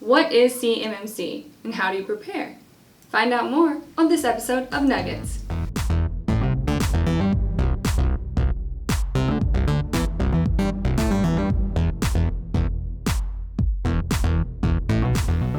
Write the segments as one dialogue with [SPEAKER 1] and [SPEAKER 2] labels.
[SPEAKER 1] What is CMMC and how do you prepare? Find out more on this episode of Nuggets.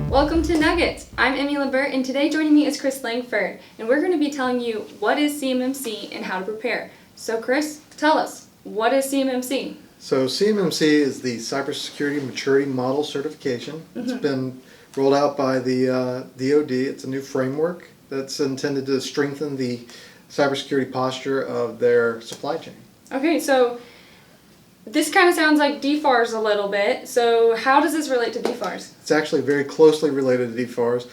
[SPEAKER 1] Welcome to Nuggets. I'm Emmy Lambert, and today joining me is Chris Langford, and we're going to be telling you what is CMMC and how to prepare. So Chris, tell us, what is CMMC?
[SPEAKER 2] So CMMC is the Cybersecurity Maturity Model Certification. It's been rolled out by the DoD. It's a new framework that's intended to strengthen the cybersecurity posture of their supply chain.
[SPEAKER 1] Okay, so this kind of sounds like DFARS a little bit. So how does this relate to DFARS?
[SPEAKER 2] It's actually very closely related to DFARS.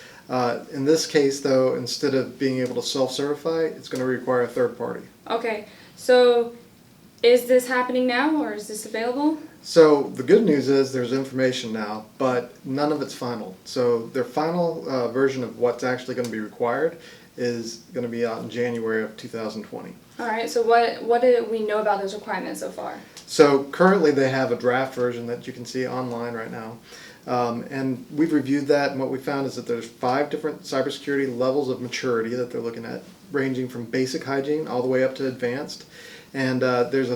[SPEAKER 2] In this case, though, instead of being able to self-certify, it's going to require a third party.
[SPEAKER 1] Okay, so is this happening now, or is this available?
[SPEAKER 2] So the good news is there's information now, but none of it's final. So their final version of what's actually going to be required is going to be out in January of 2020.
[SPEAKER 1] All right, so what do we know about those requirements so far?
[SPEAKER 2] So currently they have a draft version that you can see online right now. And we've reviewed that, and what we found is that there's 5 different cybersecurity levels of maturity that they're looking at, ranging from basic hygiene all the way up to advanced. And there's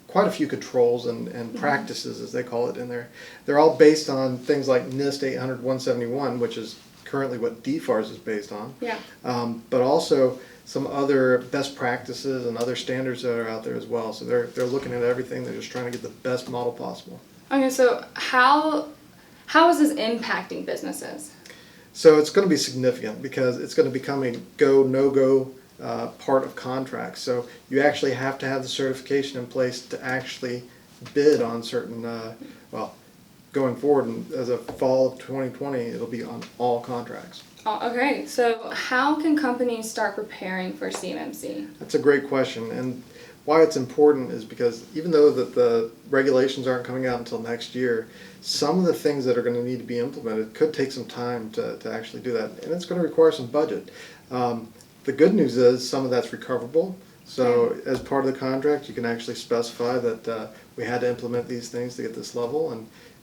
[SPEAKER 2] quite a few controls and practices, as they call it, in there. They're all based on things like NIST 800-171, which is currently what DFARS is based on.
[SPEAKER 1] Yeah.
[SPEAKER 2] But also some other best practices and other standards that are out there as well. So they're looking at everything. They're just trying to get the best model possible.
[SPEAKER 1] Okay, so how is this impacting businesses?
[SPEAKER 2] So it's going to be significant because it's going to become a go, no-go part of contracts. So you actually have to have the certification in place to actually bid on certain, going forward, and as of fall of 2020, it'll be on all contracts.
[SPEAKER 1] Oh, okay, so how can companies start preparing for CMMC?
[SPEAKER 2] That's a great question, and why it's important is because even though that the regulations aren't coming out until next year, some of the things that are going to need to be implemented could take some time to actually do that, and it's going to require some budget. The good news is some of that's recoverable. So as part of the contract, you can actually specify that we had to implement these things to get this level,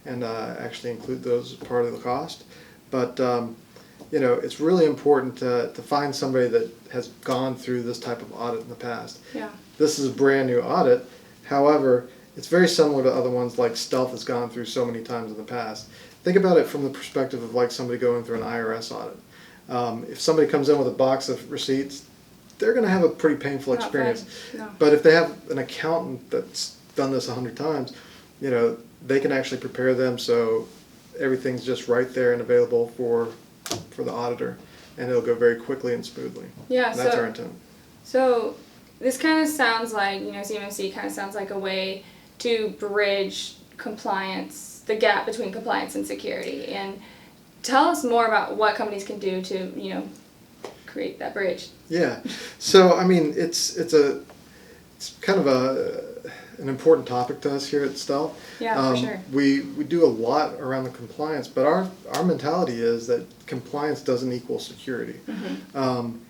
[SPEAKER 2] and actually include those as part of the cost. But it's really important to find somebody that has gone through this type of audit in the past.
[SPEAKER 1] Yeah.
[SPEAKER 2] This is a brand new audit. However, it's very similar to other ones like Stealth has gone through so many times in the past. Think about it from the perspective of like somebody going through an IRS audit. If somebody comes in with a box of receipts, they're going to have a pretty painful experience.
[SPEAKER 1] No.
[SPEAKER 2] But if they have an accountant that's done this 100 times, they can actually prepare them so everything's just right there and available for the auditor, and it'll go very quickly and smoothly.
[SPEAKER 1] Yeah,
[SPEAKER 2] and that's our intent.
[SPEAKER 1] So this kind of sounds like, CMMC kind of sounds like a way to bridge compliance, the gap between compliance and security. And tell us more about what companies can do to, create that bridge.
[SPEAKER 2] Yeah. So, I mean, it's kind of an important topic to us here at Stealth.
[SPEAKER 1] Yeah, for sure.
[SPEAKER 2] We do a lot around the compliance, but our mentality is that compliance doesn't equal security.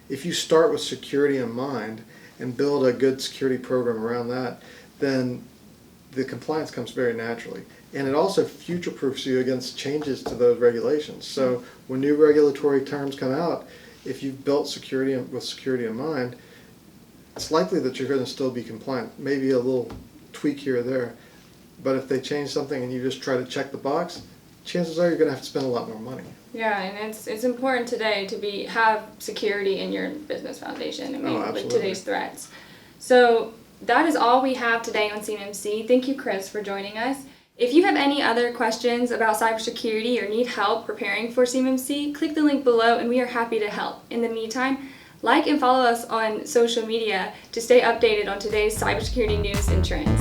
[SPEAKER 2] If you start with security in mind and build a good security program around that, then the compliance comes very naturally. And it also future-proofs you against changes to those regulations. So when new regulatory terms come out, if you've built security with security in mind, it's likely that you're going to still be compliant. Maybe a little tweak here or there. But if they change something and you just try to check the box, chances are you're going to have to spend a lot more money.
[SPEAKER 1] Yeah, and it's important today to have security in your business foundation. With today's threats. So that is all we have today on CMMC. Thank you, Chris, for joining us. If you have any other questions about cybersecurity or need help preparing for CMMC, click the link below and we are happy to help. In the meantime, like and follow us on social media to stay updated on today's cybersecurity news and trends.